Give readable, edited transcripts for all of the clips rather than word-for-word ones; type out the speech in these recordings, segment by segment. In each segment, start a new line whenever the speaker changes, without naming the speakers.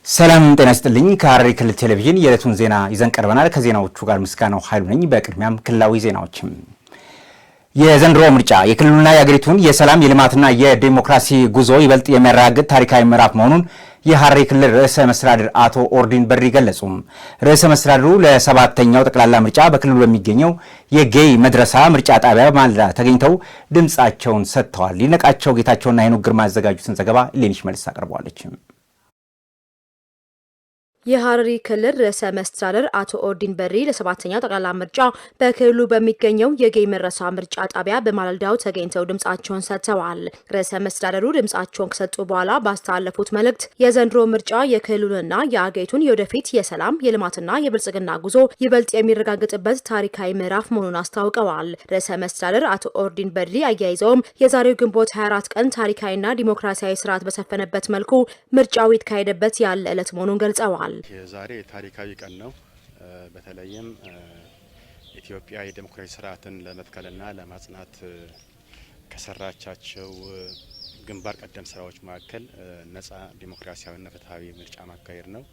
ሰላም ጤና ይስጥልኝ። ከሐረሪ ክልል ቴሌቪዥን የዕለቱን ዜና ይዘን ቀርበናል። ከዜናዎቹ ጋር ምስጋናው ኃይሉ ነኝ። በቅድሚያም ክልላዊ ዜናዎችም የዘንድሮ ምርጫ የክልሉና የአገሪቱን የሰላም የልማትና የዲሞክራሲ ጉዞ ይበልጥ የሚያረጋግጥ ታሪካዊ ምዕራፍ መሆኑን የሐረሪ ክልል ርዕሰ መስተዳድር አቶ ኦርዲን በድሪ ገለጹ። ርዕሰ መስተዳድሩ ለሰባተኛው ጠቅላላ ምርጫ በክልሉ በሚገኘው የጌይ መድረሳ ምርጫ ጣቢያ ማለዳ ተገኝተው ድምጻቸውን ሰጥተዋል። ሊነቃቸው ጌታቸውና ሄኖክ ግርማ ያዘጋጁትን ዘገባ ሌኒሽ መልስ አቀርበዋለች።
የሐረሪ ክልል ርዕሰ መስተዳድር አቶ ኦርዲን በድሪ ለሰባተኛው ጠቅላላ ምርጫ በክልሉ በሚገኘው የጌይ መድረሳ ምርጫ ጣቢያ በማለዳው ተገኝተው ድምጻቸውን ሰጥተዋል። ርዕሰ መስተዳድሩ ድምጻቸውን ከሰጡ በኋላ ባስተላለፉት መልእክት የዘንድሮ ምርጫ የክልሉንና የአገሪቱን የወደፊት የሰላም የልማትና የብልጽግና ጉዞ ይበልጥ የሚረጋግጥበት ታሪካዊ ምዕራፍ መሆኑን አስታውቀዋል። ርዕሰ መስተዳድር አቶ ኦርዲን በድሪ አያይዘውም የዛሬው ግንቦት 24 ቀን ታሪካዊና ዲሞክራሲያዊ ስርዓት በሰፈነበት መልኩ ምርጫው የተካሄደበት ያለ ዕለት መሆኑን ገልጸዋል።
የዛሬ ታሪካዊ ቀን ነው። በተለይም ኢትዮጵያ የዲሞክራሲ ስርዓትን ለመትከልና ለማጽናት ከሰራቻቸው ግንባር ቀደም ስራዎች መካከል ነጻ ዲሞክራሲያዊና ፍትሃዊ ምርጫ ማካሄድ ነው።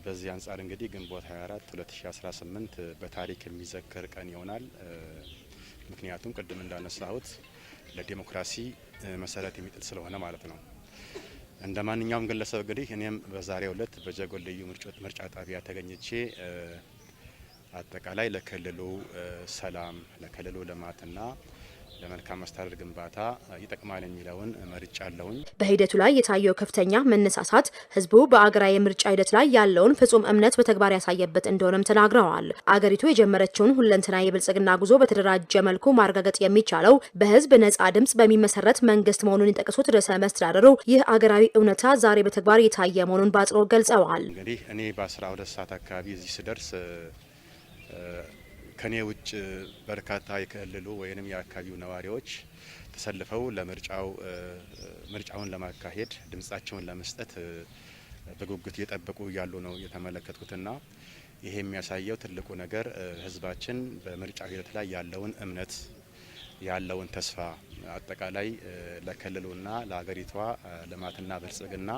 በዚህ አንጻር እንግዲህ ግንቦት 24 2018 በታሪክ የሚዘከር ቀን ይሆናል። ምክንያቱም ቅድም እንዳነሳሁት ለዲሞክራሲ መሰረት የሚጥል ስለሆነ ማለት ነው። እንደ ማንኛውም ግለሰብ እንግዲህ እኔም በዛሬው ዕለት በጀጎል ልዩ ምርጫ ጣቢያ ተገኝቼ አጠቃላይ ለክልሉ ሰላም፣ ለክልሉ ልማትና ለመልካም አስተዳደር ግንባታ ይጠቅማል የሚለውን መርጫለሁኝ።
በሂደቱ ላይ የታየው ከፍተኛ መነሳሳት ህዝቡ በአገራዊ የምርጫ ሂደት ላይ ያለውን ፍጹም እምነት በተግባር ያሳየበት እንደሆነም ተናግረዋል። አገሪቱ የጀመረችውን ሁለንተናዊ የብልጽግና ጉዞ በተደራጀ መልኩ ማረጋገጥ የሚቻለው በህዝብ ነጻ ድምጽ በሚመሰረት መንግስት መሆኑን የጠቀሱት ርዕሰ መስተዳድሩ ይህ አገራዊ እውነታ ዛሬ በተግባር የታየ መሆኑን በአጽንኦት ገልጸዋል።
እንግዲህ እኔ በ12 ሰዓት አካባቢ እዚህ ስደርስ ከኔ ውጭ በርካታ የክልሉ ወይንም የአካባቢው ነዋሪዎች ተሰልፈው ምርጫውን ለማካሄድ ድምጻቸውን ለመስጠት በጉጉት እየጠበቁ ያሉ ነው የተመለከትኩትና ይሄ የሚያሳየው ትልቁ ነገር ህዝባችን በምርጫው ሂደት ላይ ያለውን እምነት፣ ያለውን ተስፋ አጠቃላይ ለክልሉና ለሀገሪቷ ልማትና ብልጽግና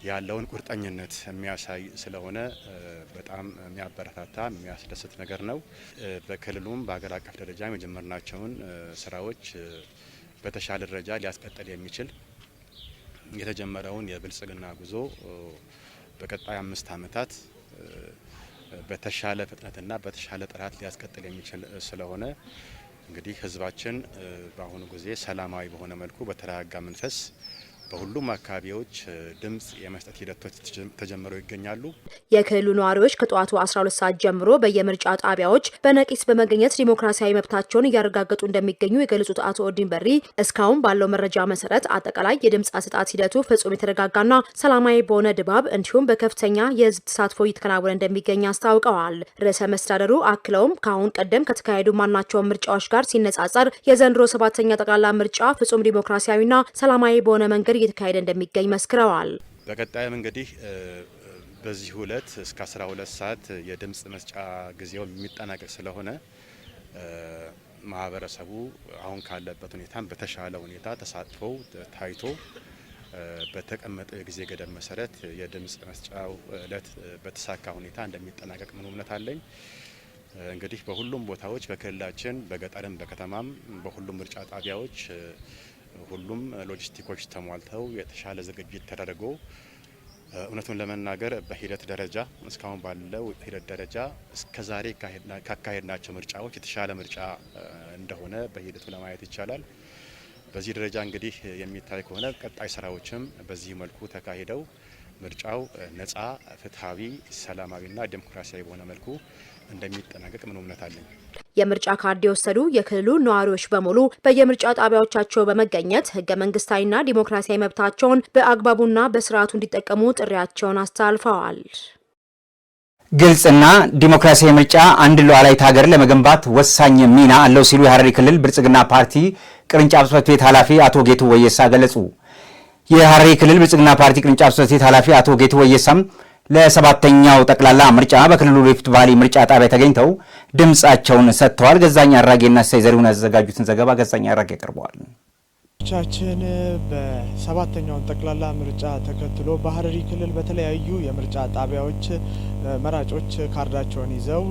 ያለውን ቁርጠኝነት የሚያሳይ ስለሆነ በጣም የሚያበረታታ የሚያስደስት ነገር ነው። በክልሉም በሀገር አቀፍ ደረጃ የጀመርናቸውን ስራዎች በተሻለ ደረጃ ሊያስቀጥል የሚችል የተጀመረውን የብልጽግና ጉዞ በቀጣይ 5 ዓመታት በተሻለ ፍጥነትና በተሻለ ጥራት ሊያስቀጥል የሚችል ስለሆነ እንግዲህ ህዝባችን በአሁኑ ጊዜ ሰላማዊ በሆነ መልኩ በተረጋጋ መንፈስ በሁሉም አካባቢዎች ድምጽ የመስጠት ሂደቶች ተጀምረው ይገኛሉ።
የክልሉ ነዋሪዎች ከጠዋቱ 12 ሰዓት ጀምሮ በየምርጫ ጣቢያዎች በነቂስ በመገኘት ዲሞክራሲያዊ መብታቸውን እያረጋገጡ እንደሚገኙ የገለጹት አቶ ኦርዲን በድሪ እስካሁን ባለው መረጃ መሰረት አጠቃላይ የድምጽ አሰጣጥ ሂደቱ ፍጹም የተረጋጋና ሰላማዊ በሆነ ድባብ እንዲሁም በከፍተኛ የህዝብ ተሳትፎ እየተከናወነ እንደሚገኝ አስታውቀዋል። ርዕሰ መስተዳድሩ አክለውም ከአሁን ቀደም ከተካሄዱ ማናቸውም ምርጫዎች ጋር ሲነጻጸር የዘንድሮ ሰባተኛ ጠቅላላ ምርጫ ፍጹም ዲሞክራሲያዊና ሰላማዊ በሆነ መንገድ እየተካሄደ እንደሚገኝ መስክረዋል።
በቀጣይም እንግዲህ በዚህ ዕለት እስከ 12 ሰዓት የድምጽ መስጫ ጊዜው የሚጠናቀቅ ስለሆነ ማህበረሰቡ አሁን ካለበት ሁኔታ በተሻለ ሁኔታ ተሳትፎው ታይቶ በተቀመጠው የጊዜ ገደብ መሰረት የድምጽ መስጫው ዕለት በተሳካ ሁኔታ እንደሚጠናቀቅ ምን እምነት አለኝ። እንግዲህ በሁሉም ቦታዎች በክልላችን በገጠርም በከተማም በሁሉም ምርጫ ጣቢያዎች ሁሉም ሎጂስቲኮች ተሟልተው የተሻለ ዝግጅት ተደርጎ እውነቱን ለመናገር በሂደት ደረጃ እስካሁን ባለው ሂደት ደረጃ እስከዛሬ ካካሄድናቸው ምርጫዎች የተሻለ ምርጫ እንደሆነ በሂደቱ ለማየት ይቻላል። በዚህ ደረጃ እንግዲህ የሚታይ ከሆነ ቀጣይ ስራዎችም በዚህ መልኩ ተካሂደው ምርጫው ነጻ፣ ፍትሃዊ፣ ሰላማዊና ዲሞክራሲያዊ በሆነ መልኩ እንደሚጠናቀቅ ምን እምነት አለኝ።
የምርጫ ካርድ የወሰዱ የክልሉ ነዋሪዎች በሙሉ በየምርጫ ጣቢያዎቻቸው በመገኘት ህገ መንግስታዊና ዲሞክራሲያዊ መብታቸውን በአግባቡና በስርዓቱ እንዲጠቀሙ ጥሪያቸውን አስተላልፈዋል።
ግልጽና ዲሞክራሲያዊ ምርጫ አንድ ሉዓላዊት ሀገር ለመገንባት ወሳኝ ሚና አለው ሲሉ የሐረሪ ክልል ብልጽግና ፓርቲ ቅርንጫፍ ጽሕፈት ቤት ኃላፊ አቶ ጌቱ ወየሳ ገለጹ። የሐረሪ ክልል ብልጽግና ፓርቲ ቅርንጫፍ ጽሕፈት ቤት ኃላፊ አቶ ጌቱ ወየሳም ለሰባተኛው ጠቅላላ ምርጫ በክልሉ ሪፍት ቫሊ ምርጫ ጣቢያ ተገኝተው ድምጻቸውን ሰጥተዋል። ገዛኝ አራጌና ሳይዘሪውን ያዘጋጁትን ዘገባ ገዛኝ አራጌ ያቀርበዋል።
ቻችን በሰባተኛውን ጠቅላላ ምርጫ ተከትሎ በሐረሪ ክልል በተለያዩ የምርጫ ጣቢያዎች መራጮች ካርዳቸውን ይዘው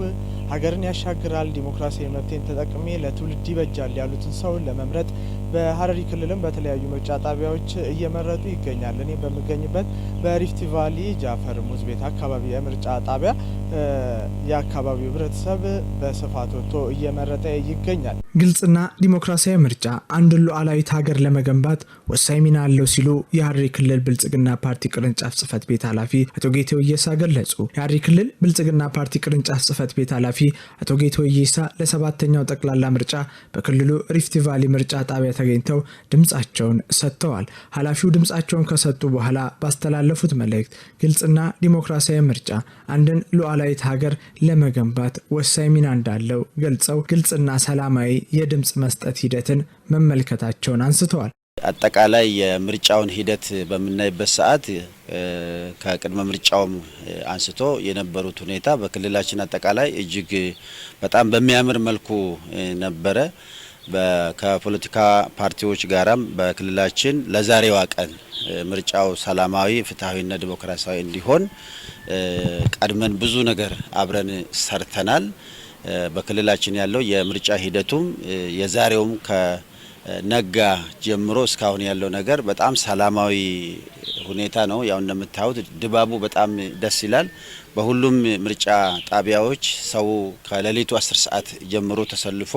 ሀገርን ያሻግራል ዲሞክራሲያዊ መብቴን ተጠቅሜ ለትውልድ ይበጃል ያሉትን ሰው ለመምረጥ በሐረሪ ክልልም በተለያዩ ምርጫ ጣቢያዎች እየመረጡ ይገኛል። እኔ በሚገኝበት በሪፍት ቫሊ ጃፈር ሙዝ ቤት አካባቢ የምርጫ ጣቢያ የአካባቢው ህብረተሰብ በስፋት ወጥቶ እየመረጠ ይገኛል።
ግልጽና ዲሞክራሲያዊ ምርጫ አንድን ሉዓላዊት ሀገር ለመገንባት ወሳኝ ሚና አለው ሲሉ የሐረሪ ክልል ብልጽግና ፓርቲ ቅርንጫፍ ጽህፈት ቤት ኃላፊ አቶ ጌቴ ወየሳ ገለጹ። የሐረሪ ክልል ብልጽግና ፓርቲ ቅርንጫፍ ጽህፈት ቤት ኃላፊ አቶ ጌቴ ወየሳ ለሰባተኛው ጠቅላላ ምርጫ በክልሉ ሪፍት ቫሊ ምርጫ ጣቢያ ተገኝተው ድምጻቸውን ሰጥተዋል። ኃላፊው ድምጻቸውን ከሰጡ በኋላ ባስተላለፉት መልእክት ግልጽና ዲሞክራሲያዊ ምርጫ አንድን ሉዓላዊት ሀገር ለመገንባት ወሳኝ ሚና እንዳለው ገልጸው ግልጽና ሰላማዊ የድምጽ መስጠት ሂደትን መመልከታቸውን አንስተዋል።
አጠቃላይ የምርጫውን ሂደት በምናይበት ሰዓት ከቅድመ ምርጫውም አንስቶ የነበሩት ሁኔታ በክልላችን አጠቃላይ እጅግ በጣም በሚያምር መልኩ ነበረ። ከፖለቲካ ፓርቲዎች ጋራም በክልላችን ለዛሬዋ ቀን ምርጫው ሰላማዊ፣ ፍትሃዊና ዲሞክራሲያዊ እንዲሆን ቀድመን ብዙ ነገር አብረን ሰርተናል። በክልላችን ያለው የምርጫ ሂደቱም የዛሬውም ከነጋ ጀምሮ እስካሁን ያለው ነገር በጣም ሰላማዊ ሁኔታ ነው። ያው እንደምታዩት ድባቡ በጣም ደስ ይላል። በሁሉም ምርጫ ጣቢያዎች ሰው ከሌሊቱ 10 ሰዓት ጀምሮ ተሰልፎ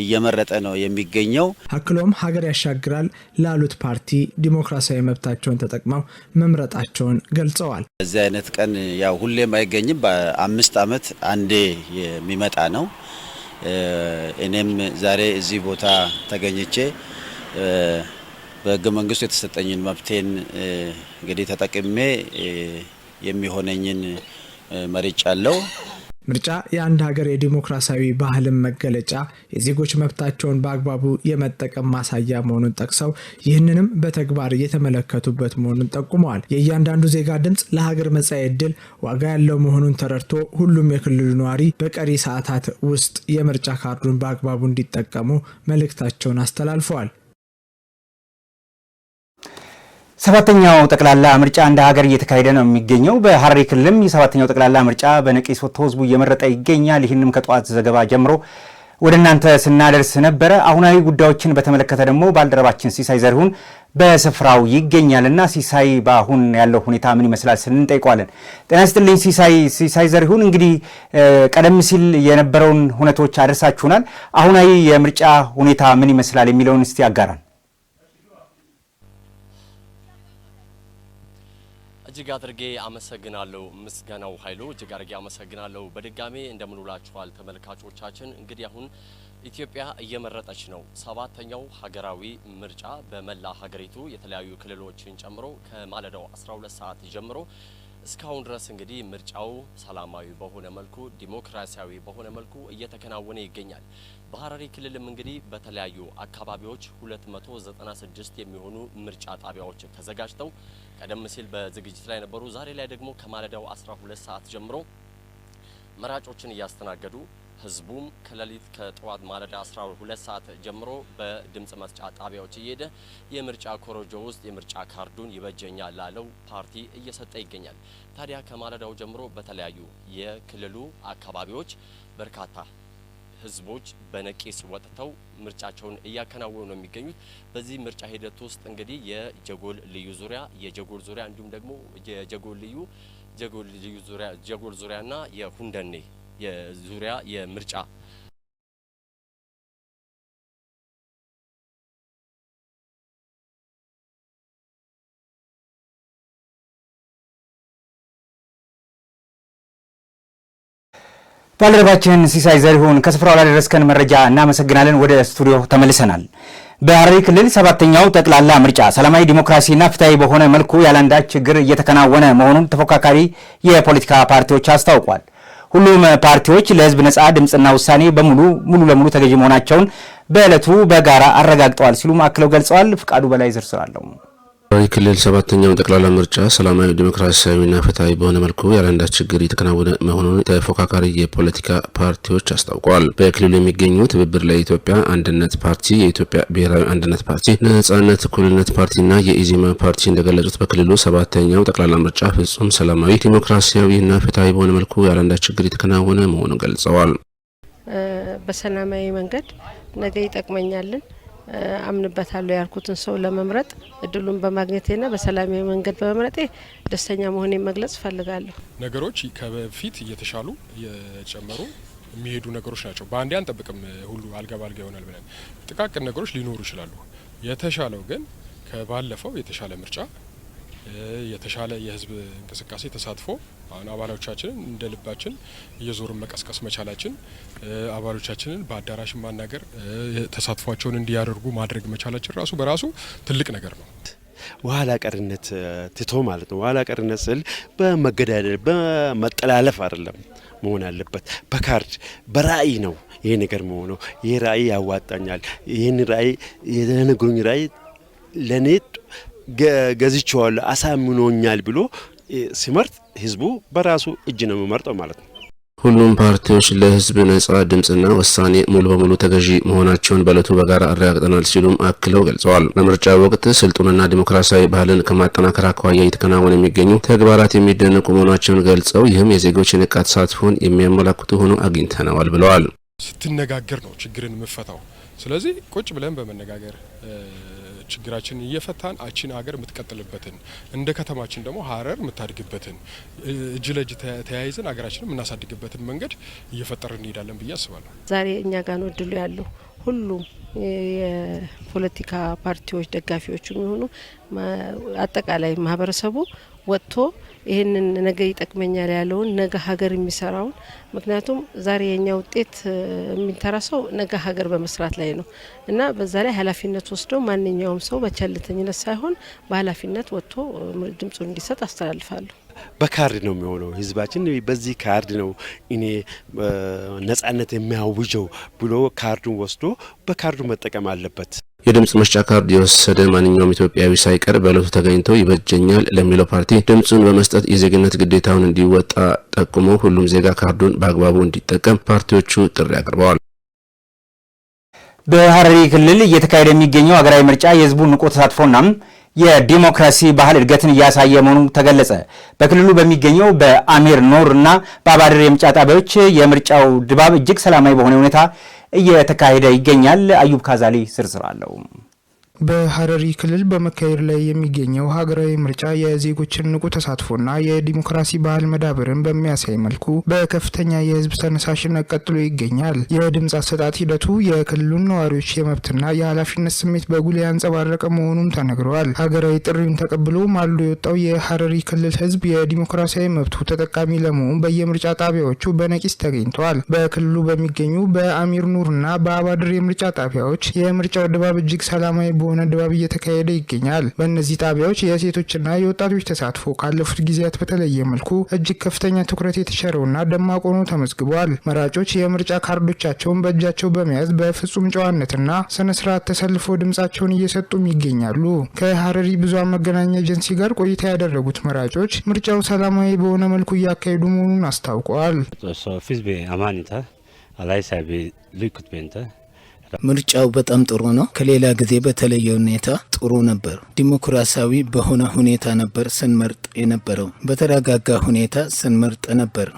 እየመረጠ ነው የሚገኘው።
አክሎም ሀገር ያሻግራል ላሉት ፓርቲ ዲሞክራሲያዊ መብታቸውን ተጠቅመው መምረጣቸውን ገልጸዋል።
በዚህ አይነት ቀን ያው ሁሌም አይገኝም፣ በ5 ዓመት አንዴ የሚመጣ ነው። እኔም ዛሬ እዚህ ቦታ ተገኝቼ በሕገ መንግስቱ የተሰጠኝን መብቴን እንግዲህ ተጠቅሜ የሚሆነኝን መርጫለሁ።
ምርጫ የአንድ ሀገር የዲሞክራሲያዊ ባህልን መገለጫ፣ የዜጎች መብታቸውን በአግባቡ የመጠቀም ማሳያ መሆኑን ጠቅሰው ይህንንም በተግባር የተመለከቱበት መሆኑን ጠቁመዋል። የእያንዳንዱ ዜጋ ድምጽ ለሀገር መጻኢ ዕድል ዋጋ ያለው መሆኑን ተረድቶ ሁሉም የክልሉ ነዋሪ በቀሪ ሰዓታት ውስጥ የምርጫ ካርዱን በአግባቡ እንዲጠቀሙ መልእክታቸውን አስተላልፈዋል።
ሰባተኛው ጠቅላላ ምርጫ እንደ ሀገር እየተካሄደ ነው የሚገኘው። በሐረሪ ክልልም የሰባተኛው ጠቅላላ ምርጫ በነቂስ ወጥቶ ህዝቡ እየመረጠ ይገኛል። ይህንም ከጠዋት ዘገባ ጀምሮ ወደ እናንተ ስናደርስ ነበረ። አሁናዊ ጉዳዮችን በተመለከተ ደግሞ ባልደረባችን ሲሳይ ዘሪሁን በስፍራው ይገኛልና ሲሳይ በአሁን ያለው ሁኔታ ምን ይመስላል ስንጠይቀዋለን። ጤና ይስጥልኝ ሲሳይ ዘሪሁን፣ እንግዲህ ቀደም ሲል የነበረውን ሁነቶች አድርሳችሁናል። አሁናዊ የምርጫ ሁኔታ ምን ይመስላል የሚለውን እስቲ ያጋራን።
እጅግ አድርጌ አመሰግናለሁ። ምስጋናው ኃይሉ እጅግ አድርጌ አመሰግናለሁ። በድጋሜ እንደምንውላችኋል ተመልካቾቻችን። እንግዲህ አሁን ኢትዮጵያ እየመረጠች ነው። ሰባተኛው ሀገራዊ ምርጫ በመላ ሀገሪቱ የተለያዩ ክልሎችን ጨምሮ ከማለዳው 12 ሰዓት ጀምሮ እስካሁን ድረስ እንግዲህ ምርጫው ሰላማዊ በሆነ መልኩ ዲሞክራሲያዊ በሆነ መልኩ እየተከናወነ ይገኛል። በሐረሪ ክልልም እንግዲህ በተለያዩ አካባቢዎች 296 የሚሆኑ ምርጫ ጣቢያዎች ተዘጋጅተው ቀደም ሲል በዝግጅት ላይ ነበሩ። ዛሬ ላይ ደግሞ ከማለዳው 12 ሰዓት ጀምሮ መራጮችን እያስተናገዱ ህዝቡም ከጠዋት ማለዳ 12 ሰዓት ጀምሮ በድምጽ መስጫ ጣቢያዎች እየሄደ የምርጫ ኮረጆ ውስጥ የምርጫ ካርዱን ይበጀኛል ላለው ፓርቲ እየሰጠ ይገኛል። ታዲያ ከማለዳው ጀምሮ በተለያዩ የክልሉ አካባቢዎች በርካታ ህዝቦች በነቂስ ወጥተው ምርጫቸውን እያከናወኑ ነው የሚገኙት። በዚህ ምርጫ ሂደት ውስጥ እንግዲህ የጀጎል ልዩ ዙሪያ እንዲሁም ደግሞ ጀጎል ዙሪያና የሁንደኔ የዙሪያ የምርጫ
ባልደረባችን ሲሳይ ዘሪሁን ከስፍራው ላደረስከን መረጃ እናመሰግናለን። ወደ ስቱዲዮ ተመልሰናል። በሐረሪ ክልል ሰባተኛው ጠቅላላ ምርጫ ሰላማዊ ዲሞክራሲና ፍትሃዊ በሆነ መልኩ ያለአንዳች ችግር እየተከናወነ መሆኑን ተፎካካሪ የፖለቲካ ፓርቲዎች አስታውቋል። ሁሉም ፓርቲዎች ለህዝብ ነጻ ድምጽና ውሳኔ ሙሉ ለሙሉ ተገዢ መሆናቸውን በዕለቱ በጋራ አረጋግጠዋል ሲሉ አክለው ገልጸዋል። ፍቃዱ በላይ ዝርዝር አለው።
ክልል ሰባተኛው ጠቅላላ ምርጫ ሰላማዊ ዲሞክራሲያዊና ፍትሃዊ በሆነ መልኩ ያለአንዳች ችግር የተከናወነ መሆኑን ተፎካካሪ የፖለቲካ ፓርቲዎች አስታውቀዋል። በክልሉ የሚገኙ ትብብር ለኢትዮጵያ አንድነት ፓርቲ፣ የኢትዮጵያ ብሔራዊ አንድነት ፓርቲ፣ ነጻነት እኩልነት ፓርቲና የኢዜማ ፓርቲ እንደገለጹት በክልሉ ሰባተኛው ጠቅላላ ምርጫ ፍጹም ሰላማዊ ዲሞክራሲያዊና ፍትሃዊ በሆነ መልኩ ያለአንዳች ችግር የተከናወነ መሆኑን ገልጸዋል።
በሰላማዊ መንገድ ነገ ይጠቅመኛልን አምንበታለሁ ያልኩትን ሰው ለመምረጥ እድሉን በማግኘቴና በሰላማዊ መንገድ በመምረጤ ደስተኛ መሆኔን መግለጽ ፈልጋለሁ።
ነገሮች ከበፊት እየተሻሉ እየጨመሩ የሚሄዱ ነገሮች ናቸው። በአንዴ አንጠብቅም ሁሉ አልጋ ባልጋ ይሆናል ብለን ጥቃቅን ነገሮች ሊኖሩ ይችላሉ። የተሻለው ግን ከባለፈው የተሻለ ምርጫ፣ የተሻለ የህዝብ እንቅስቃሴ ተሳትፎ አሁን አባሎቻችንን እንደ ልባችን እየዞርን መቀስቀስ መቻላችን፣ አባሎቻችንን በአዳራሽ ማናገር፣ ተሳትፏቸውን እንዲያደርጉ ማድረግ መቻላችን ራሱ በራሱ ትልቅ ነገር ነው።
ኋላ ቀርነት ትቶ ማለት ነው። ኋላ ቀርነት ስል በመገዳደል በመጠላለፍ አይደለም መሆን አለበት። በካርድ በራእይ ነው ይሄ ነገር መሆነው። ይሄ ራእይ ያዋጣኛል፣ ይህን ራእይ የነገሩኝ ራእይ ለኔ ገዝቼዋለሁ አሳምኖኛል ብሎ ሲመርጥ ህዝቡ በራሱ እጅ ነው የሚመርጠው ማለት ነው።
ሁሉም ፓርቲዎች ለህዝብ ነጻ ድምጽና ውሳኔ ሙሉ በሙሉ ተገዢ መሆናቸውን በእለቱ በጋራ አረጋግጠናል ሲሉም አክለው ገልጸዋል። በምርጫ ወቅት ስልጡንና ዲሞክራሲያዊ ባህልን ከማጠናከር አኳያ የተከናወኑ የሚገኙ ተግባራት የሚደነቁ መሆናቸውን ገልጸው ይህም የዜጎች ንቃ ተሳትፎን የሚያመላክቱ ሆኖ አግኝተነዋል ብለዋል።
ስትነጋገር ነው ችግርን የምፈታው። ስለዚህ ቁጭ ብለን በመነጋገር ችግራችን እየፈታን አቺን ሀገር የምትቀጥልበትን እንደ ከተማችን ደግሞ ሀረር የምታድግበትን እጅ ለእጅ ተያይዘን ሀገራችንን የምናሳድግበትን መንገድ እየፈጠርን እንሄዳለን ብዬ አስባለሁ።
ዛሬ እኛ ጋር ነው እድሉ ያለው። ሁሉም የፖለቲካ ፓርቲዎች ደጋፊዎች የሚሆኑ አጠቃላይ ማህበረሰቡ ወጥቶ ይህንን ነገ ይጠቅመኛል ያለውን ነገ ሀገር የሚሰራውን ምክንያቱም ዛሬ የኛ ውጤት የሚንተራሰው ነገ ሀገር በመስራት ላይ ነው እና በዛ ላይ ኃላፊነት ወስዶ ማንኛውም ሰው በቸልተኝነት ሳይሆን በኃላፊነት ወጥቶ ድምጹን እንዲሰጥ አስተላልፋለሁ።
በካርድ ነው የሚሆነው። ህዝባችን በዚህ ካርድ ነው እኔ ነጻነት የሚያውጀው ብሎ ካርዱን ወስዶ በካርዱ መጠቀም አለበት።
የድምጽ መስጫ ካርድ የወሰደ ማንኛውም ኢትዮጵያዊ ሳይቀር በእለቱ ተገኝቶ ይበጀኛል ለሚለው ፓርቲ ድምጹን በመስጠት የዜግነት ግዴታውን እንዲወጣ ጠቁሞ ሁሉም ዜጋ ካርዱን በአግባቡ እንዲጠቀም ፓርቲዎቹ ጥሪ አቅርበዋል።
በሐረሪ ክልል እየተካሄደ የሚገኘው ሀገራዊ ምርጫ የህዝቡን ንቁ ተሳትፎና የዲሞክራሲ ባህል እድገትን እያሳየ መሆኑ ተገለጸ። በክልሉ በሚገኘው በአሚር ኑር እና በአባድር የምርጫ ጣቢያዎች የምርጫው ድባብ እጅግ ሰላማዊ በሆነ ሁኔታ እየተካሄደ ይገኛል። አዩብ ካዛሊ ዝርዝር አለው።
በሐረሪ ክልል በመካሄድ ላይ የሚገኘው ሀገራዊ ምርጫ የዜጎችን ንቁ ተሳትፎና የዲሞክራሲ ባህል መዳበርን በሚያሳይ መልኩ በከፍተኛ የህዝብ ተነሳሽነት ቀጥሎ ይገኛል። የድምፅ አሰጣጥ ሂደቱ የክልሉን ነዋሪዎች የመብትና የኃላፊነት ስሜት በጉልህ ያንጸባረቀ መሆኑም ተነግረዋል። ሀገራዊ ጥሪውን ተቀብሎ ማልዶ የወጣው የሐረሪ ክልል ህዝብ የዲሞክራሲያዊ መብቱ ተጠቃሚ ለመሆን በየምርጫ ጣቢያዎቹ በነቂስ ተገኝተዋል። በክልሉ በሚገኙ በአሚር ኑርና በአባድር የምርጫ ጣቢያዎች የምርጫው ድባብ እጅግ ሰላማዊ በሆነ ድባብ እየተካሄደ ይገኛል። በእነዚህ ጣቢያዎች የሴቶችና የወጣቶች ተሳትፎ ካለፉት ጊዜያት በተለየ መልኩ እጅግ ከፍተኛ ትኩረት የተቸረውና ደማቅ ሆኖ ተመዝግቧል። መራጮች የምርጫ ካርዶቻቸውን በእጃቸው በመያዝ በፍጹም ጨዋነትና ስነ ስርዓት ተሰልፈው ድምጻቸውን እየሰጡም ይገኛሉ። ከሐረሪ ብዙሃን መገናኛ ኤጀንሲ ጋር ቆይታ ያደረጉት መራጮች ምርጫው ሰላማዊ በሆነ መልኩ እያካሄዱ መሆኑን አስታውቀዋል።
ምርጫው በጣም ጥሩ ነው። ከሌላ ጊዜ በተለየ ሁኔታ ጥሩ ነበር። ዲሞክራሲያዊ በሆነ ሁኔታ ነበር ስንመርጥ የነበረው። በተረጋጋ ሁኔታ ስንመርጥ ነበር።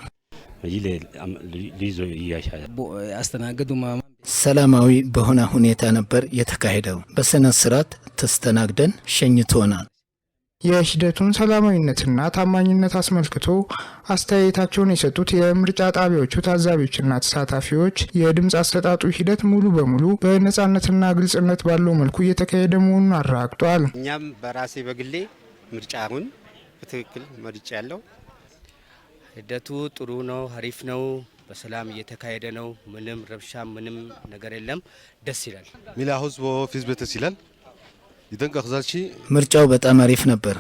ሰላማዊ በሆነ ሁኔታ ነበር የተካሄደው። በስነ ስርዓት ተስተናግደን ሸኝቶናል።
የሂደቱን ሰላማዊነትና ታማኝነት አስመልክቶ አስተያየታቸውን የሰጡት የምርጫ ጣቢያዎቹ ታዛቢዎችና ተሳታፊዎች የድምፅ አሰጣጡ ሂደት ሙሉ በሙሉ በነጻነትና ግልጽነት ባለው መልኩ እየተካሄደ መሆኑን አረጋግጧል።
እኛም በራሴ በግሌ ምርጫውን በትክክል መርጫ ያለው ሂደቱ ጥሩ ነው፣ አሪፍ ነው፣ በሰላም እየተካሄደ ነው። ምንም ረብሻ ምንም ነገር የለም። ደስ ይላል።
ሚላ ህዝቦ ፊዝ በተስ ይላል።
ምርጫው በጣም አሪፍ ነበር።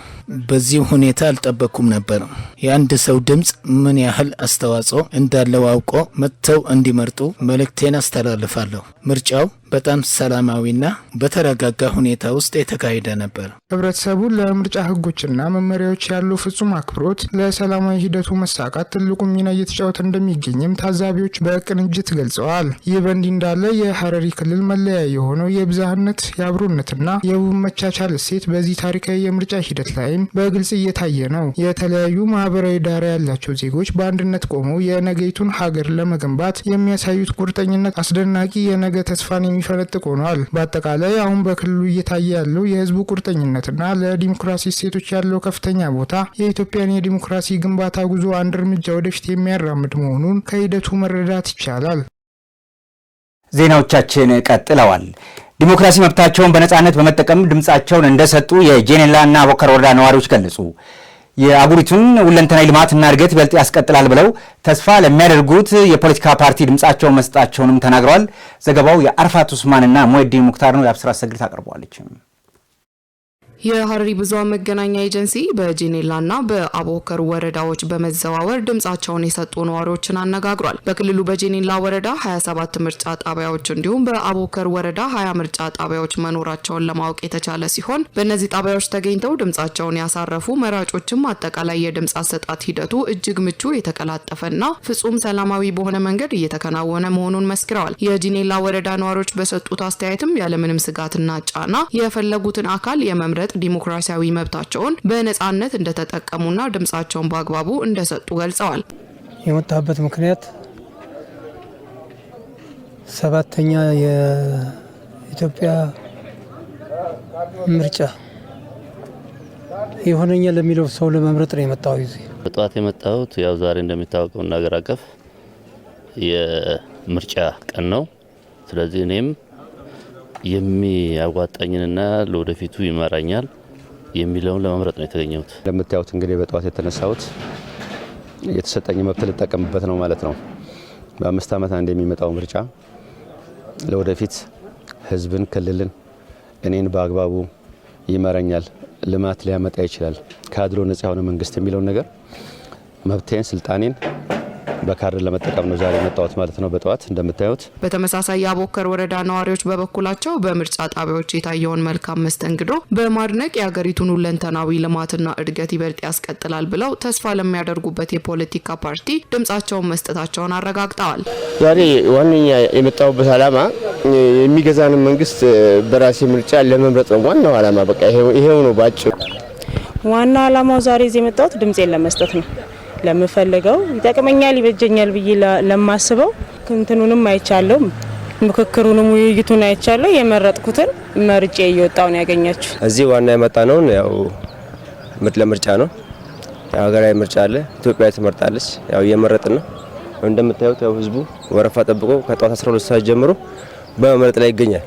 በዚህ ሁኔታ አልጠበቅኩም ነበር። የአንድ ሰው ድምፅ ምን ያህል አስተዋጽኦ እንዳለው አውቆ መጥተው እንዲመርጡ መልእክቴን አስተላልፋለሁ። ምርጫው በጣም ሰላማዊና በተረጋጋ ሁኔታ ውስጥ የተካሄደ ነበር።
ህብረተሰቡ ለምርጫ ህጎችና መመሪያዎች ያለው ፍጹም አክብሮት ለሰላማዊ ሂደቱ መሳካት ትልቁ ሚና እየተጫወተ እንደሚገኝም ታዛቢዎች በቅንጅት ገልጸዋል። ይህ በእንዲህ እንዳለ የሀረሪ ክልል መለያ የሆነው የብዝሃነት የአብሮነትና የውብ መቻቻል እሴት በዚህ ታሪካዊ የምርጫ ሂደት ላይም በግልጽ እየታየ ነው። የተለያዩ ማህበራዊ ዳራ ያላቸው ዜጎች በአንድነት ቆመው የነገይቱን ሀገር ለመገንባት የሚያሳዩት ቁርጠኝነት አስደናቂ የነገ ተስፋን የሚፈነጥቅ ሆኗል። በአጠቃላይ አሁን በክልሉ እየታየ ያለው የህዝቡ ቁርጠኝነትና ለዲሞክራሲ እሴቶች ያለው ከፍተኛ ቦታ የኢትዮጵያን የዲሞክራሲ ግንባታ ጉዞ አንድ እርምጃ ወደፊት የሚያራምድ መሆኑን ከሂደቱ መረዳት ይቻላል።
ዜናዎቻችን ቀጥለዋል። ዲሞክራሲ መብታቸውን በነጻነት በመጠቀም ድምጻቸውን እንደሰጡ የጄኔላና አቦከር ወረዳ ነዋሪዎች ገለጹ። የአገሪቱን ሁለንተናዊ ልማትና እድገት ይበልጥ ያስቀጥላል ብለው ተስፋ ለሚያደርጉት የፖለቲካ ፓርቲ ድምጻቸውን መስጠታቸውንም ተናግረዋል። ዘገባው የአርፋት ኡስማንና ሙሄዲን ሙክታር ነው። የአብስራ ሰግድ ታቀርበዋለች።
የሀረሪ ብዙሃን መገናኛ ኤጀንሲ በጄኔላና በአቦከር ወረዳዎች በመዘዋወር ድምጻቸውን የሰጡ ነዋሪዎችን አነጋግሯል። በክልሉ በጄኔላ ወረዳ 27 ምርጫ ጣቢያዎች እንዲሁም በአቦከር ወረዳ 20 ምርጫ ጣቢያዎች መኖራቸውን ለማወቅ የተቻለ ሲሆን በእነዚህ ጣቢያዎች ተገኝተው ድምጻቸውን ያሳረፉ መራጮችም አጠቃላይ የድምጽ አሰጣጥ ሂደቱ እጅግ ምቹ፣ የተቀላጠፈና ፍጹም ሰላማዊ በሆነ መንገድ እየተከናወነ መሆኑን መስክረዋል። የጄኔላ ወረዳ ነዋሪዎች በሰጡት አስተያየትም ያለምንም ስጋትና ጫና የፈለጉትን አካል የመምረጥ ዲሞክራሲያዊ መብታቸውን በነጻነት እንደተጠቀሙና ድምጻቸውን በአግባቡ እንደሰጡ ገልጸዋል።
የመጣበት ምክንያት ሰባተኛ የኢትዮጵያ ምርጫ ይሆነኛል ለሚለው ሰው ለመምረጥ ነው የመጣው።
በጠዋት የመጣሁት ያው ዛሬ እንደሚታወቀው ሀገር አቀፍ የምርጫ ቀን ነው። ስለዚህ እኔም የሚያዋጣኝንና ለወደፊቱ ይመራኛል የሚለውን ለመምረጥ ነው የተገኘሁት።
እንደምታዩት እንግዲህ በጠዋት የተነሳሁት የተሰጠኝ መብት ልጠቀምበት ነው ማለት ነው። በ5 ዓመት አንድ የሚመጣው ምርጫ ለወደፊት ህዝብን፣ ክልልን፣ እኔን በአግባቡ ይመራኛል፣ ልማት ሊያመጣ ይችላል፣ ካድሮ ነጻ የሆነ መንግስት የሚለውን ነገር መብቴን፣ ስልጣኔን በካርድ ለመጠቀም ነው ዛሬ የመጣሁት ማለት ነው። በጠዋት እንደምታዩት
በተመሳሳይ የአቦከር ወረዳ ነዋሪዎች በበኩላቸው በምርጫ ጣቢያዎች የታየውን መልካም መስተንግዶ በማድነቅ የሀገሪቱን ሁለንተናዊ ልማትና እድገት ይበልጥ ያስቀጥላል ብለው ተስፋ ለሚያደርጉበት የፖለቲካ ፓርቲ ድምጻቸውን መስጠታቸውን አረጋግጠዋል።
ዛሬ ዋነኛ የመጣሁበት ዓላማ የሚገዛንን መንግስት በራሴ ምርጫ ለመምረጥ ነው። ዋናው ዓላማ በቃ ይሄው ነው ባጭሩ።
ዋናው ዓላማው ዛሬ እዚህ የመጣሁት ድምጼን ለመስጠት ነው። ለምፈልገው ይጠቅመኛል፣ ይበጀኛል ብዬ ለማስበው እንትኑንም አይቻለሁ፣ ምክክሩንም ውይይቱን አይቻለሁ። የመረጥኩትን መርጬ እየወጣው ነው ያገኛችሁ።
እዚህ ዋና የመጣ ነው ያው ለምርጫ ነው። ሀገራዊ ምርጫ አለ፣ ኢትዮጵያ ትመርጣለች። ያው እየመረጥን ነው። እንደምታዩት ያው ህዝቡ ወረፋ ጠብቆ ከጧት 12 ሰዓት ጀምሮ በመምረጥ ላይ ይገኛል።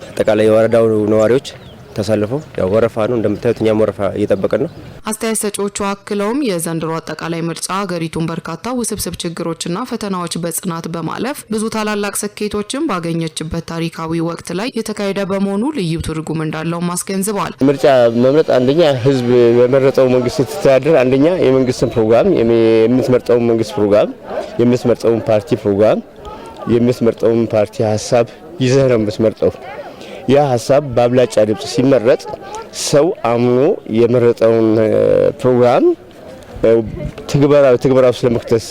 አጠቃላይ የወረዳው ነዋሪዎች ተሳልፈው ያው ወረፋ ነው። እንደምታዩት እኛም ወረፋ እየጠበቅን ነው።
አስተያየት ሰጪዎቹ አክለውም የዘንድሮ አጠቃላይ ምርጫ ሀገሪቱን በርካታ ውስብስብ ችግሮችና ፈተናዎች በጽናት በማለፍ ብዙ ታላላቅ ስኬቶችን ባገኘችበት ታሪካዊ ወቅት ላይ የተካሄደ በመሆኑ ልዩ ትርጉም እንዳለው አስገንዝበዋል።
ምርጫ መምረጥ አንደኛ ህዝብ በመረጠው መንግስት ስትተዳደር፣ አንደኛ የመንግስትን ፕሮግራም፣ የምትመርጠውን መንግስት ፕሮግራም፣ የምትመርጠውን ፓርቲ ፕሮግራም፣ የምትመርጠውን ፓርቲ ሀሳብ ይዘህ ነው የምትመርጠው። ያ ሀሳብ በአብላጫ ድምጽ ሲመረጥ ሰው አምኖ የመረጠውን ፕሮግራም ትግበራው ስለመክተት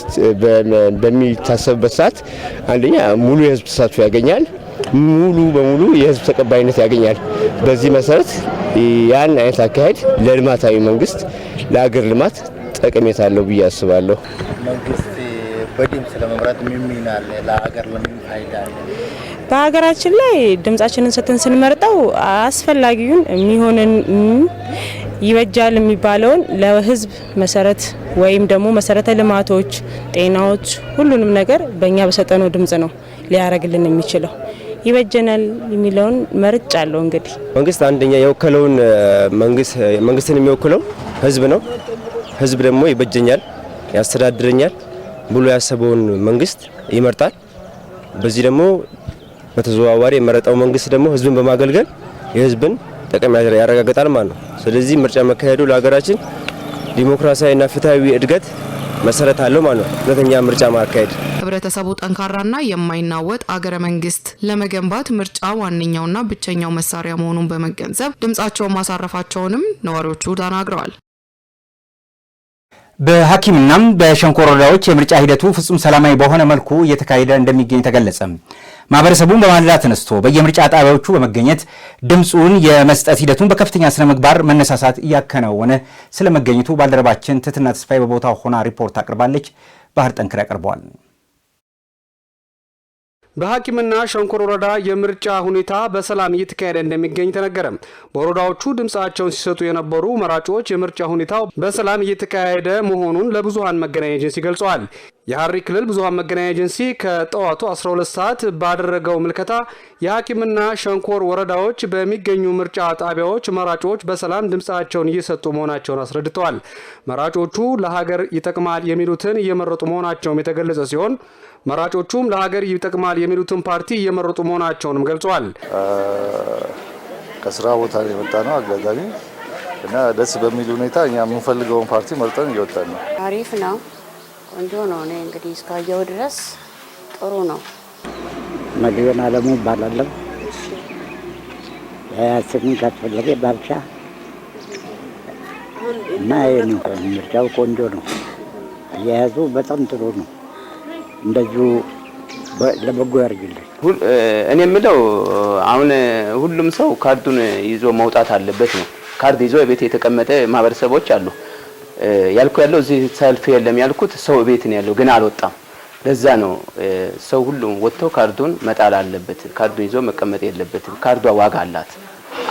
በሚታሰብበት ሰዓት አንደኛ ሙሉ የህዝብ ተሳትፎ ያገኛል፣ ሙሉ በሙሉ የህዝብ ተቀባይነት ያገኛል። በዚህ መሰረት ያን አይነት አካሄድ ለልማታዊ መንግስት፣ ለሀገር ልማት ጠቀሜታ አለው ብዬ አስባለሁ።
መንግስት በድምጽ ለመምረጥ ምን ሚና አለ? ለሀገር ለምን ፋይዳ አለ?
በሀገራችን ላይ ድምጻችንን ሰጥተን ስንመርጠው አስፈላጊውን የሚሆንን ይበጃል የሚባለውን ለህዝብ መሰረት ወይም ደግሞ መሰረተ ልማቶች፣ ጤናዎች፣ ሁሉንም ነገር በእኛ በሰጠነው ድምጽ ነው ሊያረግልን የሚችለው። ይበጀናል የሚለውን መርጫ አለው። እንግዲህ
መንግስት አንደኛ የወከለውን መንግስትን የሚወክለው ህዝብ ነው። ህዝብ ደግሞ ይበጀኛል፣ ያስተዳድረኛል ብሎ ያሰበውን መንግስት ይመርጣል። በዚህ ደግሞ በተዘዋዋሪ የመረጠው መንግስት ደግሞ ህዝብን በማገልገል የህዝብን ጥቅም ያረጋግጣል ማለት ነው። ስለዚህ ምርጫ መካሄዱ ለሀገራችን ዲሞክራሲያዊና ፍትሃዊ እድገት
መሰረት አለው ማለት ነው እውነተኛ ምርጫ ማካሄድ።
ህብረተሰቡ ጠንካራና የማይናወጥ አገረ መንግስት ለመገንባት ምርጫ ዋነኛውና ብቸኛው መሳሪያ መሆኑን በመገንዘብ ድምጻቸውን ማሳረፋቸውንም ነዋሪዎቹ ተናግረዋል።
በሐኪምና በሸንኮር ወረዳዎች የምርጫ ሂደቱ ፍጹም ሰላማዊ በሆነ መልኩ እየተካሄደ እንደሚገኝ ተገለጸ። ማህበረሰቡን በማለዳ ተነስቶ በየምርጫ ጣቢያዎቹ በመገኘት ድምጹን የመስጠት ሂደቱን በከፍተኛ ስነ ምግባር መነሳሳት እያከናወነ ስለመገኘቱ ባልደረባችን ትትና ተስፋዬ በቦታው ሆና ሪፖርት አቅርባለች። ባህር ጠንክር ያቀርበዋል።
በሐኪምና ሸንኮር ወረዳ የምርጫ ሁኔታ በሰላም እየተካሄደ እንደሚገኝ ተነገረ። በወረዳዎቹ ድምጻቸውን ሲሰጡ የነበሩ መራጮች የምርጫ ሁኔታው በሰላም እየተካሄደ መሆኑን ለብዙሃን መገናኛ ኤጀንሲ ገልጸዋል። የሐረሪ ክልል ብዙሃን መገናኛ ኤጀንሲ ከጠዋቱ 12 ሰዓት ባደረገው ምልከታ የሐኪምና ሸንኮር ወረዳዎች በሚገኙ ምርጫ ጣቢያዎች መራጮች በሰላም ድምጻቸውን እየሰጡ መሆናቸውን አስረድተዋል። መራጮቹ ለሀገር ይጠቅማል የሚሉትን እየመረጡ መሆናቸውም የተገለጸ ሲሆን መራጮቹም ለሀገር ይጠቅማል የሚሉትን ፓርቲ እየመረጡ መሆናቸውንም ገልጸዋል።
ከስራ ቦታ የመጣ ነው አጋጣሚ እና ደስ በሚል ሁኔታ እኛ የምንፈልገውን ፓርቲ መርጠን እየወጣን ነው።
አሪፍ ነው፣ ቆንጆ ነው። እኔ እንግዲህ እስካየው ድረስ ጥሩ ነው።
መድበን አለሙ ይባላለሁ። ያስም ከተፈለገ ባልቻ እና ምርጫው ቆንጆ ነው። አያያዙ በጣም ጥሩ ነው። እንደዚሁ ለበጎ ያርግልኝ።
እኔ የምለው አሁን ሁሉም ሰው ካርዱን ይዞ መውጣት አለበት ነው። ካርድ ይዞ ቤት የተቀመጠ ማህበረሰቦች አሉ። ያልኩ ያለው እዚህ ሰልፍ የለም ያልኩት ሰው ቤት ነው ያለው ግን አልወጣም። ለዛ ነው ሰው ሁሉም ወጥቶ ካርዱን መጣል አለበት። ካርዱን ይዞ መቀመጥ የለበትም። ካርዷ ዋጋ አላት።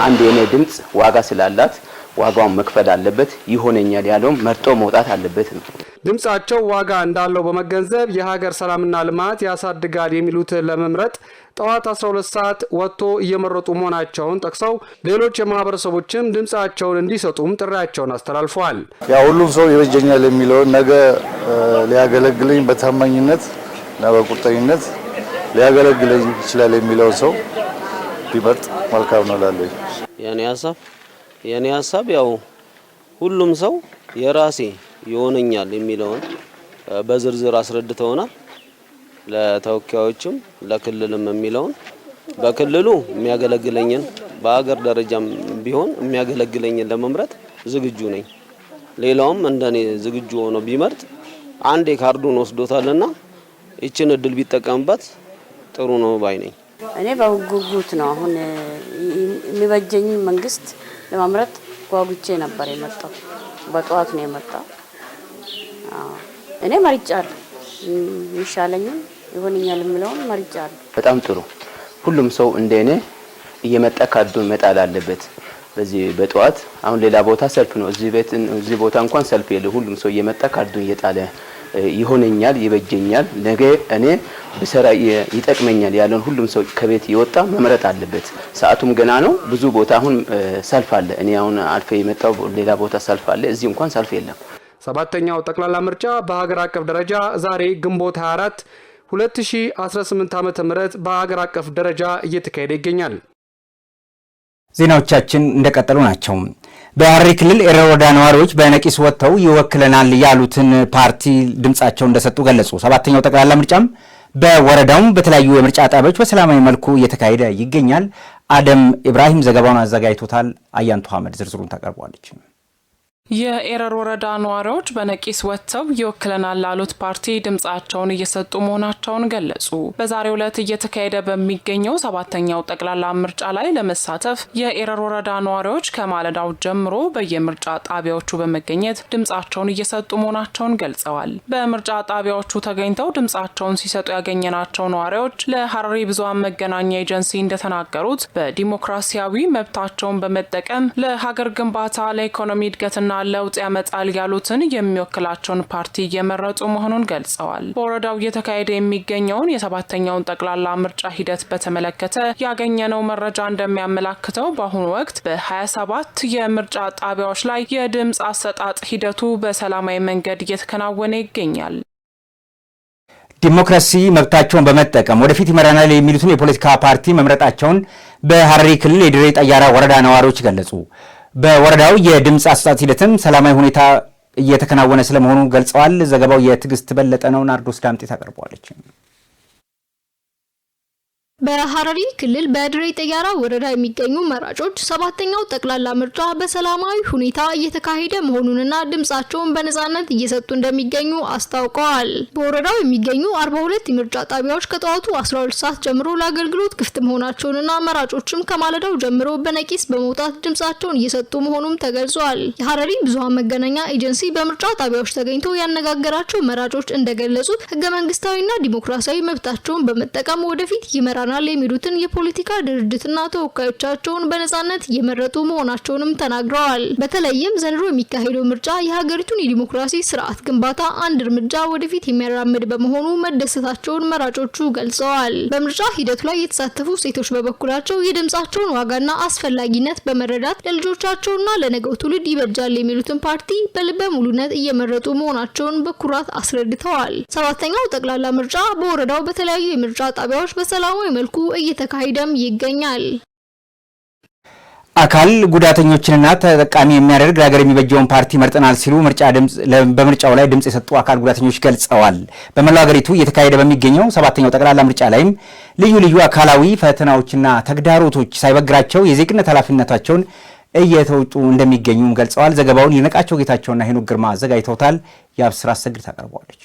አንድ የኔ ድምጽ ዋጋ ስላላት ዋጋውን መክፈል አለበት። ይሆነኛል ያለውም መርጦ መውጣት አለበት ነው።
ድምጻቸው ዋጋ እንዳለው በመገንዘብ የሀገር ሰላምና ልማት ያሳድጋል የሚሉት ለመምረጥ ጠዋት 12 ሰዓት ወጥቶ እየመረጡ መሆናቸውን ጠቅሰው ሌሎች የማህበረሰቦችም ድምጻቸውን እንዲሰጡም ጥሪያቸውን አስተላልፈዋል።
ያ ሁሉም ሰው ይበጀኛል የሚለውን ነገ ሊያገለግለኝ በታማኝነት እና በቁርጠኝነት ሊያገለግለኝ ይችላል የሚለው ሰው ቢመርጥ መልካም ነው እላለሁ።
የኔ ሀሳብ ያው ሁሉም ሰው የራሴ ይሆነኛል የሚለውን በዝርዝር አስረድተውናል። ለተወካዮችም ለክልልም የሚለውን በክልሉ የሚያገለግለኝን በአገር ደረጃም ቢሆን የሚያገለግለኝን ለመምረጥ ዝግጁ ነኝ። ሌላውም እንደኔ ዝግጁ ሆኖ ቢመርጥ አንዴ ካርዱን ወስዶታልና እቺን እድል ቢጠቀምበት ጥሩ ነው ባይ ነኝ።
እኔ በጉጉት ነው አሁን የሚበጀኝ መንግስት ለማምረጥ ጓጉቼ ነበር የመጣው። በጠዋት ነው የመጣው። እኔ መርጫለሁ። ይሻለኝም ይሆንኛል የሚለውን መርጫለሁ።
በጣም ጥሩ። ሁሉም ሰው እንደኔ እየመጣ ካርዱን መጣል አለበት። በዚህ በጠዋት አሁን ሌላ ቦታ ሰልፍ ነው። እዚህ ቦታ እንኳን ሰልፍ የለ። ሁሉም ሰው እየመጣ ካርዱን እየጣለ ይሆነኛል፣ ይበጀኛል፣ ነገ እኔ በሰራ ይጠቅመኛል ያለን ሁሉም ሰው ከቤት ይወጣ መምረጥ አለበት። ሰዓቱም ገና ነው። ብዙ ቦታ አሁን ሰልፍ አለ። እኔ አሁን አልፌ የመጣው ሌላ ቦታ ሰልፍ አለ። እዚህ እንኳን ሰልፍ የለም።
ሰባተኛው ጠቅላላ ምርጫ በሀገር አቀፍ ደረጃ ዛሬ ግንቦት 24 2018 ዓ.ም በሀገር አቀፍ ደረጃ እየተካሄደ ይገኛል።
ዜናዎቻችን እንደቀጠሉ ናቸው። በሐረሪ ክልል ኤረር ወረዳ ነዋሪዎች በነቂስ ወጥተው ይወክለናል ያሉትን ፓርቲ ድምጻቸውን እንደሰጡ ገለጹ። ሰባተኛው ጠቅላላ ምርጫም በወረዳውም በተለያዩ የምርጫ ጣቢያዎች በሰላማዊ መልኩ እየተካሄደ ይገኛል። አደም ኢብራሂም ዘገባውን አዘጋጅቶታል። አያንቱ አህመድ ዝርዝሩን ታቀርበዋለች።
የኤረር ወረዳ ነዋሪዎች በነቂስ ወጥተው ይወክለናል ላሉት ፓርቲ ድምጻቸውን እየሰጡ መሆናቸውን ገለጹ። በዛሬው ዕለት እየተካሄደ በሚገኘው ሰባተኛው ጠቅላላ ምርጫ ላይ ለመሳተፍ የኤረር ወረዳ ነዋሪዎች ከማለዳው ጀምሮ በየምርጫ ጣቢያዎቹ በመገኘት ድምጻቸውን እየሰጡ መሆናቸውን ገልጸዋል። በምርጫ ጣቢያዎቹ ተገኝተው ድምጻቸውን ሲሰጡ ያገኘናቸው ነዋሪዎች ለሐረሪ ብዙሃን መገናኛ ኤጀንሲ እንደተናገሩት በዲሞክራሲያዊ መብታቸውን በመጠቀም ለሀገር ግንባታ፣ ለኢኮኖሚ እድገትና ለውጥ ያመጣል ያሉትን የሚወክላቸውን ፓርቲ እየመረጡ መሆኑን ገልጸዋል። በወረዳው እየተካሄደ የሚገኘውን የሰባተኛውን ጠቅላላ ምርጫ ሂደት በተመለከተ ያገኘነው መረጃ እንደሚያመላክተው በአሁኑ ወቅት በ27 የምርጫ ጣቢያዎች ላይ የድምፅ አሰጣጥ ሂደቱ በሰላማዊ መንገድ እየተከናወነ ይገኛል።
ዲሞክራሲ መብታቸውን በመጠቀም ወደፊት ይመራናል የሚሉትን የፖለቲካ ፓርቲ መምረጣቸውን በሐረሪ ክልል የድሬ ጠያራ ወረዳ ነዋሪዎች ገለጹ። በወረዳው የድምፅ አሰጣጥ ሂደትም ሰላማዊ ሁኔታ እየተከናወነ ስለመሆኑ ገልጸዋል። ዘገባው የትግስት በለጠ ነው። ናርዶስ ዳምጤ ታቀርበዋለች።
በሐረሪ ክልል በድሬ ጠያራ ወረዳ የሚገኙ መራጮች ሰባተኛው ጠቅላላ ምርጫ በሰላማዊ ሁኔታ እየተካሄደ መሆኑንና ድምጻቸውን በነጻነት እየሰጡ እንደሚገኙ አስታውቀዋል። በወረዳው የሚገኙ 42 የምርጫ ጣቢያዎች ከጠዋቱ 12 ሰዓት ጀምሮ ለአገልግሎት ክፍት መሆናቸውንና መራጮችም ከማለዳው ጀምሮ በነቂስ በመውጣት ድምጻቸውን እየሰጡ መሆኑም ተገልጿል። የሐረሪ ብዙሃን መገናኛ ኤጀንሲ በምርጫ ጣቢያዎች ተገኝቶ ያነጋገራቸው መራጮች እንደገለጹት ህገ መንግስታዊና ዲሞክራሲያዊ መብታቸውን በመጠቀም ወደፊት ይመራል የሚሉትን የፖለቲካ ድርጅትና ተወካዮቻቸውን በነጻነት እየመረጡ መሆናቸውንም ተናግረዋል። በተለይም ዘንድሮ የሚካሄደው ምርጫ የሀገሪቱን የዲሞክራሲ ስርዓት ግንባታ አንድ እርምጃ ወደፊት የሚያራምድ በመሆኑ መደሰታቸውን መራጮቹ ገልጸዋል። በምርጫ ሂደቱ ላይ የተሳተፉ ሴቶች በበኩላቸው የድምጻቸውን ዋጋና አስፈላጊነት በመረዳት ለልጆቻቸውና ለነገው ትውልድ ይበጃል የሚሉትን ፓርቲ በልበ ሙሉነት እየመረጡ መሆናቸውን በኩራት አስረድተዋል። ሰባተኛው ጠቅላላ ምርጫ በወረዳው በተለያዩ የምርጫ ጣቢያዎች በሰላማዊ መልኩ እየተካሄደም ይገኛል።
አካል ጉዳተኞችንና ተጠቃሚ የሚያደርግ ለሀገር የሚበጀውን ፓርቲ መርጠናል ሲሉ በምርጫው ላይ ድምጽ የሰጡ አካል ጉዳተኞች ገልጸዋል። በመላው ሀገሪቱ እየተካሄደ በሚገኘው ሰባተኛው ጠቅላላ ምርጫ ላይም ልዩ ልዩ አካላዊ ፈተናዎችና ተግዳሮቶች ሳይበግራቸው የዜግነት ኃላፊነታቸውን እየተወጡ እንደሚገኙም ገልጸዋል። ዘገባውን ይነቃቸው ጌታቸውና ሄኖክ ግርማ አዘጋጅተውታል። የአብስራ አሰግድ ታቀርበዋለች።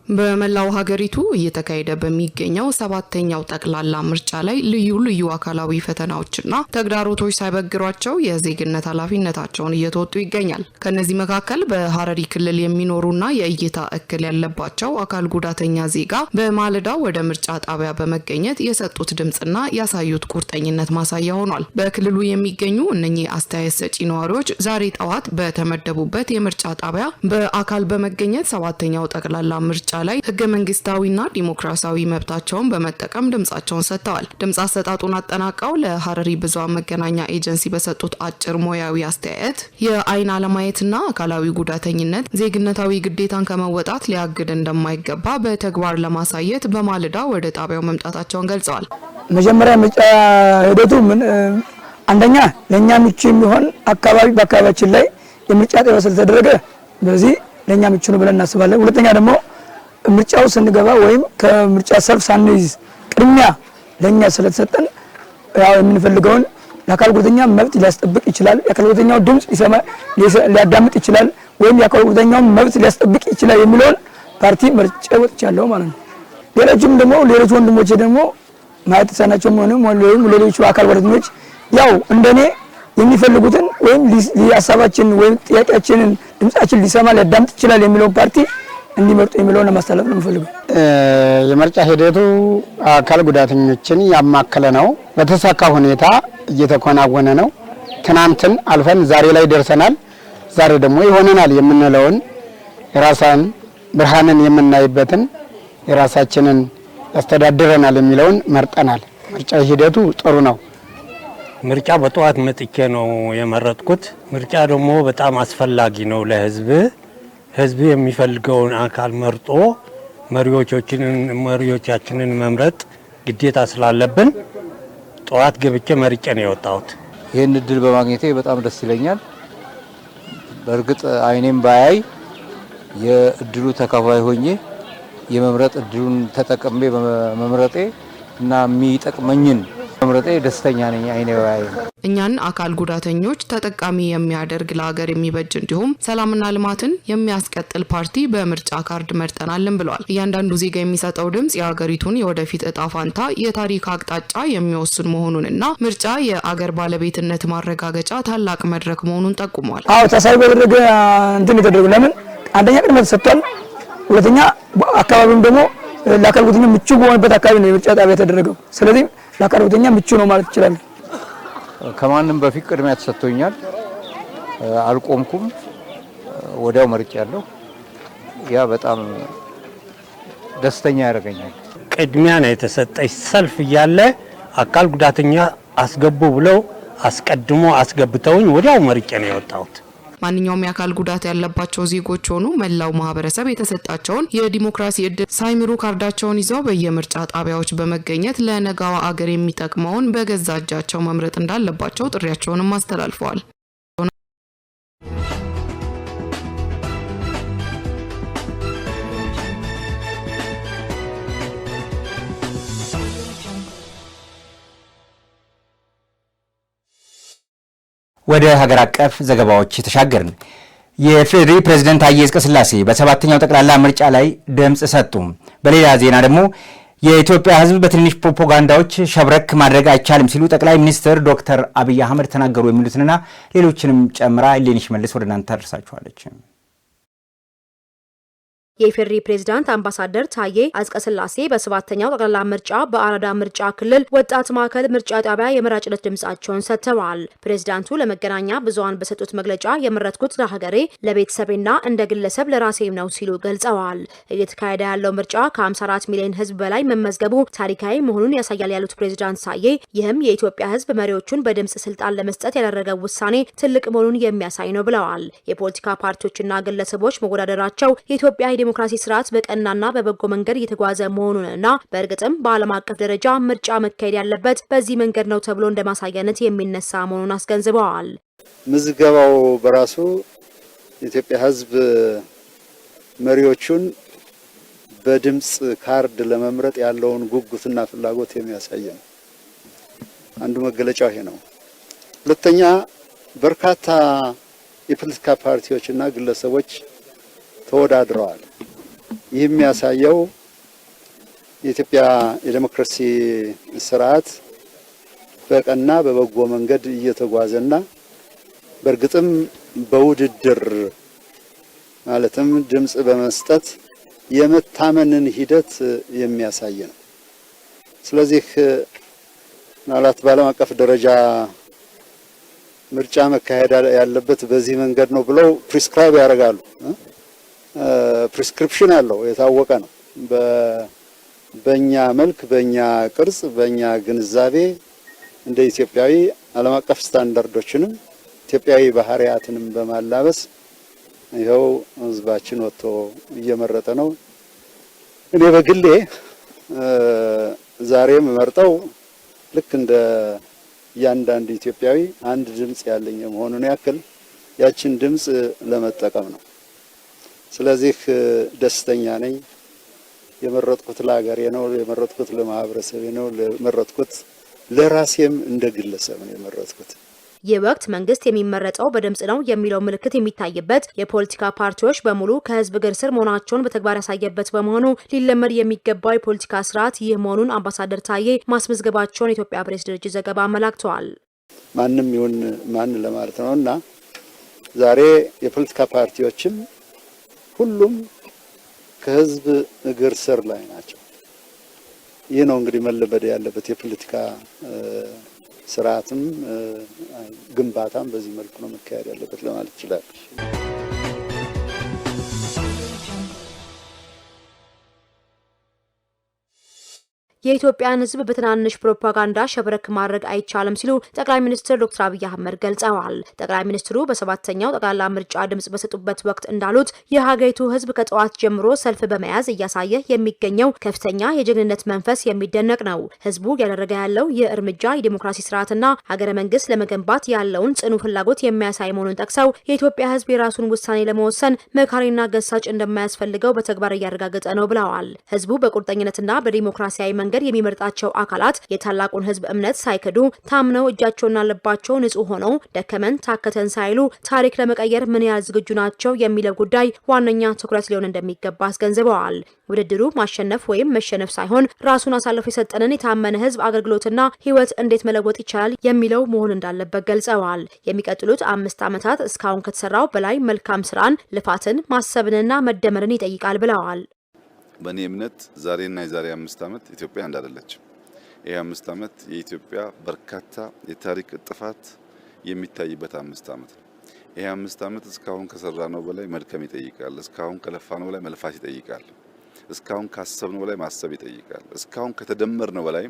በመላው ሀገሪቱ እየተካሄደ በሚገኘው ሰባተኛው ጠቅላላ ምርጫ ላይ ልዩ ልዩ አካላዊ ፈተናዎችና ተግዳሮቶች ሳይበግሯቸው የዜግነት ኃላፊነታቸውን እየተወጡ ይገኛል። ከነዚህ መካከል በሐረሪ ክልል የሚኖሩና የእይታ እክል ያለባቸው አካል ጉዳተኛ ዜጋ በማለዳው ወደ ምርጫ ጣቢያ በመገኘት የሰጡት ድምጽና ያሳዩት ቁርጠኝነት ማሳያ ሆኗል። በክልሉ የሚገኙ እነኚህ አስተያየት ሰጪ ነዋሪዎች ዛሬ ጠዋት በተመደቡበት የምርጫ ጣቢያ በአካል በመገኘት ሰባተኛው ጠቅላላ ምርጫ ላይ ህገ መንግስታዊና ዲሞክራሲያዊ መብታቸውን በመጠቀም ድምጻቸውን ሰጥተዋል። ድምጽ አሰጣጡን አጠናቀው ለሐረሪ ብዙሃን መገናኛ ኤጀንሲ በሰጡት አጭር ሙያዊ አስተያየት የአይን አለማየትና አካላዊ ጉዳተኝነት ዜግነታዊ ግዴታን ከመወጣት ሊያግድ እንደማይገባ በተግባር ለማሳየት በማለዳ ወደ ጣቢያው መምጣታቸውን ገልጸዋል።
መጀመሪያ ምርጫ ሂደቱ አንደኛ ለኛ ምቹ የሚሆን አካባቢ በአካባቢያችን ላይ የምርጫ ጣቢያ ስለተደረገ በዚህ ለኛ ምቹ ነው ብለን እናስባለን። ሁለተኛ ደግሞ ምርጫው ስንገባ ወይም ከምርጫ ሰልፍ ሳንይዝ ቅድሚያ ለኛ ስለተሰጠን ያው የምንፈልገውን ለአካል ጉዳተኛ መብት ሊያስጠብቅ ይችላል፣ የአካል ጉዳተኛው ድምጽ ሊያዳምጥ ይችላል፣ ወይም የአካል ጉዳተኛው መብት ሊያስጠብቅ ይችላል የሚለውን ፓርቲ መርጬ ወጥቻለሁ ማለት ነው። ሌሎችም ደግሞ ሌሎች ወንድሞቼ ደግሞ ማየት ተሳናቸውም ወይም ሌሎች አካል ጉዳተኞች ያው እንደኔ የሚፈልጉትን ወይም ሊያሳባችን ወይም ጥያቄያችንን ድምጻችን ሊሰማ ሊያዳምጥ ይችላል የሚለውን ፓርቲ እንዲመርጡ የሚለውን ለማስተላለፍ ነው የምፈልገው።
የምርጫ ሂደቱ አካል ጉዳተኞችን ያማከለ ነው። በተሳካ ሁኔታ እየተከናወነ ነው። ትናንትን አልፈን ዛሬ ላይ ደርሰናል። ዛሬ ደግሞ ይሆነናል የምንለውን የራሳን ብርሃንን የምናይበትን የራሳችንን ያስተዳድረናል የሚለውን መርጠናል። ምርጫ ሂደቱ ጥሩ ነው።
ምርጫ በጠዋት መጥቼ ነው የመረጥኩት። ምርጫ ደግሞ በጣም አስፈላጊ ነው ለህዝብ። ህዝብ የሚፈልገውን አካል መርጦ መሪዎቻችንን መምረጥ ግዴታ ስላለብን ጠዋት ገብቼ መርጬ ነው የወጣሁት።
ይህን እድል በማግኘቴ በጣም ደስ ይለኛል። በእርግጥ አይኔም ባያይ የእድሉ ተካፋይ ሆኜ የመምረጥ እድሉን ተጠቅሜ በመምረጤ እና የሚጠቅመኝን መምረጤ ደስተኛ ነኝ። አይኔ ባያይ
እኛን አካል ጉዳተኞች ተጠቃሚ የሚያደርግ ለሀገር የሚበጅ እንዲሁም ሰላምና ልማትን የሚያስቀጥል ፓርቲ በምርጫ ካርድ መርጠናልን ብለዋል። እያንዳንዱ ዜጋ የሚሰጠው ድምጽ የሀገሪቱን የወደፊት እጣ ፋንታ የታሪክ አቅጣጫ የሚወስን መሆኑንና ምርጫ የአገር ባለቤትነት ማረጋገጫ ታላቅ መድረክ መሆኑን ጠቁመዋል።
አዎ ታሳቢ በተደረገ እንትን የተደረገ ለምን አንደኛ ቅድመ ተሰጥቷል። ሁለተኛ አካባቢውም ደግሞ ለአካል ጉዳተኛ ምቹ በሆነበት አካባቢ ነው የምርጫ ጣቢያ የተደረገው። ስለዚህ ለአካል ጉዳተኛ ምቹ ነው ማለት ይችላል።
ከማንም በፊት ቅድሚያ ተሰጥቶኛል። አልቆምኩም፣ ወዲያው መርጫለሁ። ያ በጣም ደስተኛ ያደርገኛል።
ቅድሚያ ነው የተሰጠኝ። ሰልፍ እያለ አካል ጉዳተኛ አስገቡ ብለው አስቀድሞ አስገብተውኝ ወዲያው መርጬ ነው የወጣሁት።
ማንኛውም የአካል ጉዳት ያለባቸው ዜጎች ሆኑ መላው ማህበረሰብ የተሰጣቸውን የዲሞክራሲ እድል ሳይምሩ ካርዳቸውን ይዘው በየምርጫ ጣቢያዎች በመገኘት ለነጋዋ አገር የሚጠቅመውን በገዛ እጃቸው መምረጥ እንዳለባቸው ጥሪያቸውንም አስተላልፈዋል።
ወደ ሀገር አቀፍ ዘገባዎች ተሻገርን። የፌዴሪ ፕሬዝዳንት ታዬ አጽቀሥላሴ በሰባተኛው ጠቅላላ ምርጫ ላይ ድምጽ ሰጡ። በሌላ ዜና ደግሞ የኢትዮጵያ ሕዝብ በትንሽ ፕሮፓጋንዳዎች ሸብረክ ማድረግ አይቻልም ሲሉ ጠቅላይ ሚኒስትር ዶክተር አብይ አህመድ ተናገሩ። የሚሉትንና ሌሎችንም ጨምራ ሌኒሽ መልስ ወደ እናንተ ታደርሳችኋለች።
የኢፌዴሪ ፕሬዝዳንት አምባሳደር ታዬ አጽቀሥላሴ በሰባተኛው ጠቅላላ ምርጫ በአራዳ ምርጫ ክልል ወጣት ማዕከል ምርጫ ጣቢያ የመራጭነት ድምጻቸውን ሰጥተዋል። ፕሬዝዳንቱ ለመገናኛ ብዙሃን በሰጡት መግለጫ የመረጥኩት ለሀገሬ፣ ለቤተሰቤና እንደ ግለሰብ ለራሴም ነው ሲሉ ገልጸዋል። እየተካሄደ ያለው ምርጫ ከ54 ሚሊዮን ህዝብ በላይ መመዝገቡ ታሪካዊ መሆኑን ያሳያል ያሉት ፕሬዝዳንት ታዬ ይህም የኢትዮጵያ ህዝብ መሪዎቹን በድምጽ ስልጣን ለመስጠት ያደረገው ውሳኔ ትልቅ መሆኑን የሚያሳይ ነው ብለዋል። የፖለቲካ ፓርቲዎችና ግለሰቦች መወዳደራቸው የኢትዮጵያ ዲሞክራሲ ስርዓት በቀናና በበጎ መንገድ እየተጓዘ መሆኑንና በእርግጥም በዓለም አቀፍ ደረጃ ምርጫ መካሄድ ያለበት በዚህ መንገድ ነው ተብሎ እንደማሳያነት የሚነሳ መሆኑን አስገንዝበዋል።
ምዝገባው በራሱ የኢትዮጵያ ህዝብ መሪዎቹን በድምጽ ካርድ ለመምረጥ ያለውን ጉጉትና ፍላጎት የሚያሳይ ነው። አንዱ መገለጫው ይሄ ነው። ሁለተኛ በርካታ የፖለቲካ ፓርቲዎችና ግለሰቦች ተወዳድረዋል። ይህ የሚያሳየው የኢትዮጵያ የዲሞክራሲ ስርዓት በቀና በበጎ መንገድ እየተጓዘና በእርግጥም በውድድር ማለትም ድምጽ በመስጠት የመታመንን ሂደት የሚያሳይ ነው። ስለዚህ ምናልባት በዓለም አቀፍ ደረጃ ምርጫ መካሄድ ያለበት በዚህ መንገድ ነው ብለው ፕሪስክራይብ ያደርጋሉ። ፕሪስክሪፕሽን አለው፣ የታወቀ ነው። በእኛ መልክ፣ በእኛ ቅርጽ፣ በእኛ ግንዛቤ እንደ ኢትዮጵያዊ ዓለም አቀፍ ስታንዳርዶችንም ኢትዮጵያዊ ባህሪያትንም በማላበስ ይኸው ህዝባችን ወጥቶ እየመረጠ ነው። እኔ በግሌ ዛሬም መርጠው ልክ እንደ እያንዳንዱ ኢትዮጵያዊ አንድ ድምጽ ያለኝ መሆኑን ያክል ያችን ድምጽ ለመጠቀም ነው። ስለዚህ ደስተኛ ነኝ። የመረጥኩት ለሀገሬ ነው፣ የመረጥኩት ለማህበረሰቤ ነው፣ የመረጥኩት ለራሴም እንደ ግለሰብ ነው የመረጥኩት።
ይህ ወቅት መንግስት የሚመረጠው በድምጽ ነው የሚለው ምልክት የሚታይበት የፖለቲካ ፓርቲዎች በሙሉ ከህዝብ እግር ስር መሆናቸውን በተግባር ያሳየበት በመሆኑ ሊለመድ የሚገባው የፖለቲካ ስርዓት ይህ መሆኑን አምባሳደር ታዬ ማስመዝገባቸውን የኢትዮጵያ ፕሬስ ድርጅት ዘገባ አመላክተዋል።
ማንም ይሁን ማን ለማለት ነውና ዛሬ የፖለቲካ ፓርቲዎችም ሁሉም ከህዝብ እግር ስር ላይ ናቸው። ይህ ነው እንግዲህ መለመድ ያለበት የፖለቲካ ስርዓትም ግንባታም በዚህ መልኩ ነው መካሄድ ያለበት ለማለት ይችላል።
የኢትዮጵያን ህዝብ በትናንሽ ፕሮፓጋንዳ ሸብረክ ማድረግ አይቻልም ሲሉ ጠቅላይ ሚኒስትር ዶክተር አብይ አህመድ ገልጸዋል። ጠቅላይ ሚኒስትሩ በሰባተኛው ጠቅላላ ምርጫ ድምጽ በሰጡበት ወቅት እንዳሉት የሀገሪቱ ህዝብ ከጠዋት ጀምሮ ሰልፍ በመያዝ እያሳየ የሚገኘው ከፍተኛ የጀግንነት መንፈስ የሚደነቅ ነው። ህዝቡ ያደረገ ያለው የእርምጃ የዲሞክራሲ ስርዓትና ሀገረ መንግስት ለመገንባት ያለውን ጽኑ ፍላጎት የሚያሳይ መሆኑን ጠቅሰው የኢትዮጵያ ህዝብ የራሱን ውሳኔ ለመወሰን መካሪና ገሳጭ እንደማያስፈልገው በተግባር እያረጋገጠ ነው ብለዋል። ህዝቡ በቁርጠኝነትና በዲሞክራሲያዊ መንገድ የሚመርጣቸው አካላት የታላቁን ህዝብ እምነት ሳይክዱ ታምነው እጃቸውና ልባቸው ንጹህ ሆነው ደከመን ታከተን ሳይሉ ታሪክ ለመቀየር ምን ያህል ዝግጁ ናቸው የሚለው ጉዳይ ዋነኛ ትኩረት ሊሆን እንደሚገባ አስገንዝበዋል። ውድድሩ ማሸነፍ ወይም መሸነፍ ሳይሆን ራሱን አሳልፎ የሰጠንን የታመነ ህዝብ አገልግሎትና ህይወት እንዴት መለወጥ ይቻላል የሚለው መሆን እንዳለበት ገልጸዋል። የሚቀጥሉት 5 ዓመታት እስካሁን ከተሰራው በላይ መልካም ስራን፣ ልፋትን፣ ማሰብንና መደመርን ይጠይቃል ብለዋል።
በእኔ እምነት ዛሬና የዛሬ 5 ዓመት ኢትዮጵያ እንዳለች ይሄ 5 ዓመት የኢትዮጵያ በርካታ የታሪክ ጥፋት የሚታይበት 5 ዓመት ነው። ይሄ 5 ዓመት እስካሁን ከሰራነው በላይ መድከም ይጠይቃል። እስካሁን ከለፋነው በላይ መልፋት ይጠይቃል። እስካሁን ካሰብነው በላይ ማሰብ ይጠይቃል። እስካሁን ከተደመርነው በላይ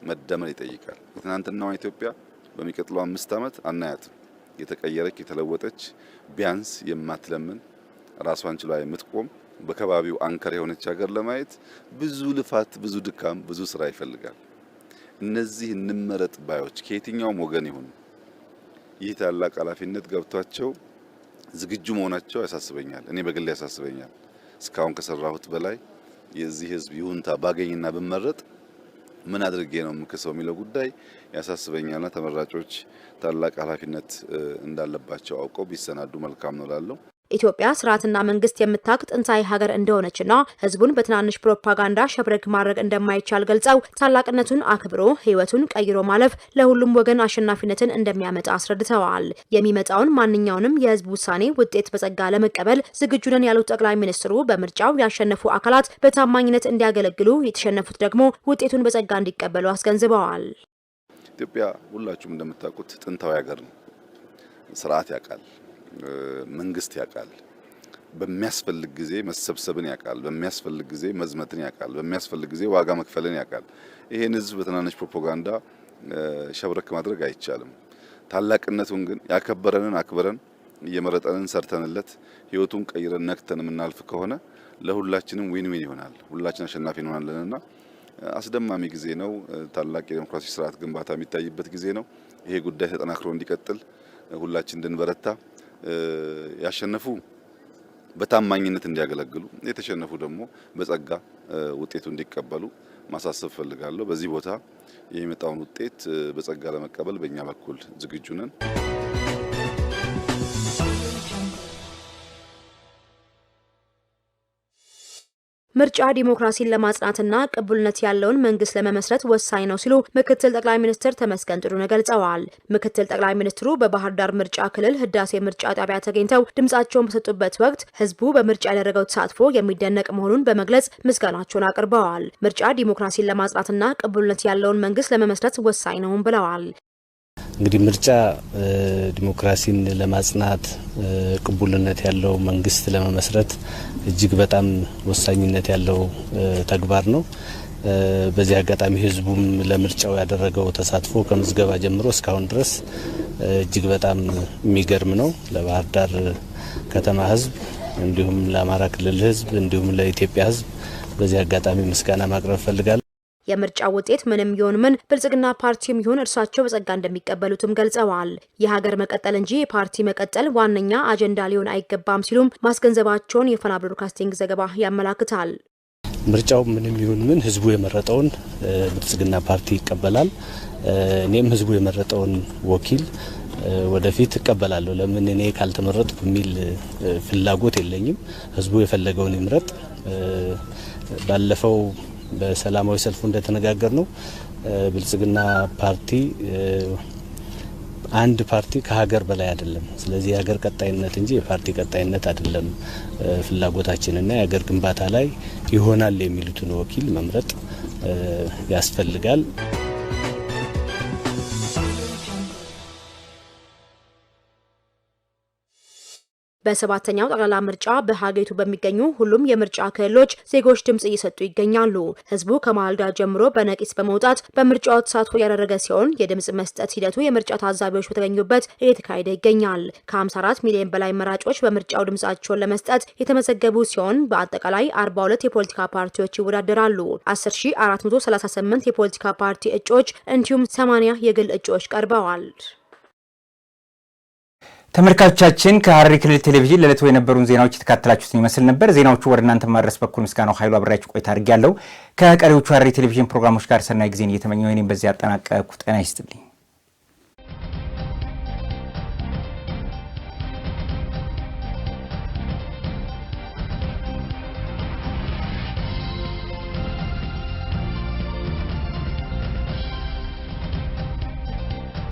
መደመር ይጠይቃል። የትናንትናዋ ኢትዮጵያ በሚቀጥለው 5 ዓመት አናያትም። የተቀየረች የተለወጠች ቢያንስ የማትለምን ራሷን ችላ የምትቆም በከባቢው አንከር የሆነች ሀገር ለማየት ብዙ ልፋት፣ ብዙ ድካም፣ ብዙ ስራ ይፈልጋል። እነዚህ እንመረጥ ባዮች ከየትኛውም ወገን ይሁን ይህ ታላቅ ኃላፊነት ገብቷቸው ዝግጁ መሆናቸው ያሳስበኛል። እኔ በግል ያሳስበኛል። እስካሁን ከሰራሁት በላይ የዚህ ህዝብ ይሁንታ ባገኝና ብመረጥ ምን አድርጌ ነው የምከሰው የሚለው ጉዳይ ያሳስበኛልና ተመራጮች ታላቅ ኃላፊነት እንዳለባቸው አውቀው ቢሰናዱ መልካም ነው ላለው።
ኢትዮጵያ ስርዓትና መንግስት የምታቅ ጥንታዊ ሀገር እንደሆነችና ህዝቡን በትናንሽ ፕሮፓጋንዳ ሸብረክ ማድረግ እንደማይቻል ገልጸው ታላቅነቱን አክብሮ ህይወቱን ቀይሮ ማለፍ ለሁሉም ወገን አሸናፊነትን እንደሚያመጣ አስረድተዋል። የሚመጣውን ማንኛውንም የህዝብ ውሳኔ ውጤት በጸጋ ለመቀበል ዝግጁ ነን ያሉት ጠቅላይ ሚኒስትሩ በምርጫው ያሸነፉ አካላት በታማኝነት እንዲያገለግሉ፣ የተሸነፉት ደግሞ ውጤቱን በጸጋ እንዲቀበሉ አስገንዝበዋል።
ኢትዮጵያ ሁላችሁም እንደምታውቁት ጥንታዊ ሀገር ነው። ስርዓት ያውቃል፣ መንግስት ያውቃል፣ በሚያስፈልግ ጊዜ መሰብሰብን ያውቃል፣ በሚያስፈልግ ጊዜ መዝመትን ያውቃል፣ በሚያስፈልግ ጊዜ ዋጋ መክፈልን ያውቃል። ይሄን ህዝብ በትናንሽ ፕሮፓጋንዳ ሸብረክ ማድረግ አይቻልም። ታላቅነቱን ግን ያከበረንን አክብረን እየመረጠንን ሰርተንለት ህይወቱን ቀይረን ነክተን የምናልፍ ከሆነ ለሁላችንም ዊን ዊን ይሆናል። ሁላችን አሸናፊ እንሆናለንና አስደማሚ ጊዜ ነው። ታላቅ የዲሞክራሲ ስርዓት ግንባታ የሚታይበት ጊዜ ነው። ይሄ ጉዳይ ተጠናክሮ እንዲቀጥል ሁላችን እንድንበረታ፣ ያሸነፉ በታማኝነት እንዲያገለግሉ፣ የተሸነፉ ደግሞ በጸጋ ውጤቱ እንዲቀበሉ ማሳሰብ ፈልጋለሁ። በዚህ ቦታ የሚመጣውን ውጤት በጸጋ ለመቀበል በእኛ በኩል ዝግጁ ነን።
ምርጫ ዲሞክራሲን ለማጽናትና ቅቡልነት ያለውን መንግስት ለመመስረት ወሳኝ ነው ሲሉ ምክትል ጠቅላይ ሚኒስትር ተመስገን ጥሩነህ ገልጸዋል። ምክትል ጠቅላይ ሚኒስትሩ በባህር ዳር ምርጫ ክልል ህዳሴ ምርጫ ጣቢያ ተገኝተው ድምጻቸውን በሰጡበት ወቅት ህዝቡ በምርጫ ያደረገው ተሳትፎ የሚደነቅ መሆኑን በመግለጽ ምስጋናቸውን አቅርበዋል። ምርጫ ዲሞክራሲን ለማጽናትና ቅቡልነት ያለውን መንግስት ለመመስረት ወሳኝ ነውም ብለዋል።
እንግዲህ ምርጫ ዲሞክራሲን ለማጽናት ቅቡልነት ያለው መንግስት ለመመስረት እጅግ በጣም ወሳኝነት ያለው ተግባር ነው። በዚህ አጋጣሚ ህዝቡም ለምርጫው ያደረገው ተሳትፎ ከምዝገባ ጀምሮ እስካሁን ድረስ እጅግ በጣም የሚገርም ነው። ለባህር ዳር ከተማ ህዝብ እንዲሁም ለአማራ ክልል ህዝብ እንዲሁም ለኢትዮጵያ ህዝብ በዚህ አጋጣሚ ምስጋና ማቅረብ ፈልጋለሁ።
የምርጫ ውጤት ምንም ይሁን ምን ብልጽግና ፓርቲም ይሁን እርሳቸው በጸጋ እንደሚቀበሉትም ገልጸዋል። የሀገር መቀጠል እንጂ የፓርቲ መቀጠል ዋነኛ አጀንዳ ሊሆን አይገባም ሲሉም ማስገንዘባቸውን የፋና ብሮድካስቲንግ ዘገባ ያመላክታል።
ምርጫው ምንም ይሁን ምን ህዝቡ የመረጠውን ብልጽግና ፓርቲ ይቀበላል። እኔም ህዝቡ የመረጠውን ወኪል ወደፊት እቀበላለሁ። ለምን እኔ ካልተመረጥኩ የሚል ፍላጎት የለኝም። ህዝቡ የፈለገውን ይምረጥ። ባለፈው በሰላማዊ ሰልፉ እንደተነጋገር ነው ብልጽግና ፓርቲ አንድ ፓርቲ ከሀገር በላይ አይደለም። ስለዚህ የሀገር ቀጣይነት እንጂ የፓርቲ ቀጣይነት አይደለም ፍላጎታችንና የሀገር ግንባታ ላይ ይሆናል የሚሉትን ወኪል መምረጥ ያስፈልጋል።
በሰባተኛው ጠቅላላ ምርጫ በሀገሪቱ በሚገኙ ሁሉም የምርጫ ክልሎች ዜጎች ድምጽ እየሰጡ ይገኛሉ። ህዝቡ ከማለዳ ጀምሮ በነቂስ በመውጣት በምርጫው ተሳትፎ ያደረገ ሲሆን የድምጽ መስጠት ሂደቱ የምርጫ ታዛቢዎች በተገኙበት እየተካሄደ ይገኛል። ከ54 ሚሊዮን በላይ መራጮች በምርጫው ድምጻቸውን ለመስጠት የተመዘገቡ ሲሆን በአጠቃላይ 42 የፖለቲካ ፓርቲዎች ይወዳደራሉ። 10438 የፖለቲካ ፓርቲ እጩዎች እንዲሁም 80 የግል እጩዎች ቀርበዋል።
ተመልካቾቻችን ከሐረሪ ክልል ቴሌቪዥን ለዕለቱ የነበሩን ዜናዎች የተካተላችሁትን ይመስል ነበር። ዜናዎቹ ወደ እናንተ ማድረስ በኩል ምስጋናው ኃይሉ አብራችሁ ቆይታ አድርጌያለሁ። ከቀሪዎቹ ሐረሪ ቴሌቪዥን ፕሮግራሞች ጋር ሰናይ ጊዜን እየተመኘሁ እኔም በዚህ አጠናቀቅኩ። ጤና ይስጥልኝ።